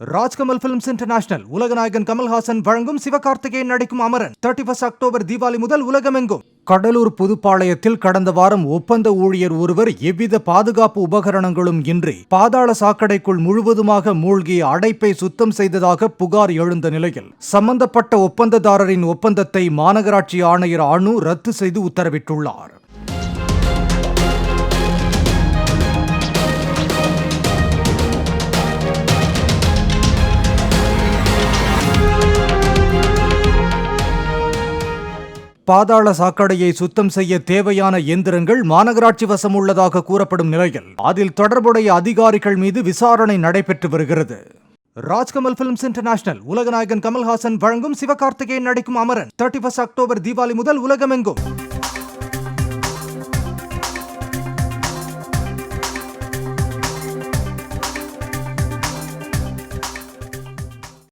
Rajkamal films international உலகநாயகன் கமல்ஹாசன் வழங்கும் சிவகார்த்திகேயன் நடிக்கும் Amaran 31 October Deepavali முதல் உலகமெங்கும். கடலூர் புதுப்பாளையத்தில் கடந்த வாரம் ஒப்பந்த ஊழியர் ஒருவர் எவ்வித பாதுகாப்பு உபகரணங்களும் இன்றி பாதாள சாக்கடைக்குள் முழுவதுமாக மூழ்கி அடைப்பை சுத்தம் செய்ததாக புகார் எழுந்த நிலையில் சம்பந்தப்பட்ட ஒப்பந்ததாரரின் ஒப்பந்தத்தை மாநகராட்சி ஆணையர் அனு ரத்து செய்து உத்தரவிட்டுள்ளார். பாதாள சாக்கடையை சுத்தம் செய்ய தேவையான இயந்திரங்கள் மாநகராட்சி வசம் உள்ளதாக கூறப்படும் நிலையில் அதில் தொடர்புடைய அதிகாரிகள் மீது விசாரணை நடைபெற்று வருகிறது. ராஜ்கமல் பிலிம்ஸ் இன்டர்நேஷனல் உலகநாயகன் கமல்ஹாசன் வழங்கும் சிவகார்த்திகேயன் நடிக்கும் அமரன் 31 அக்டோபர் தீபாவளி முதல் உலகமெங்கும்.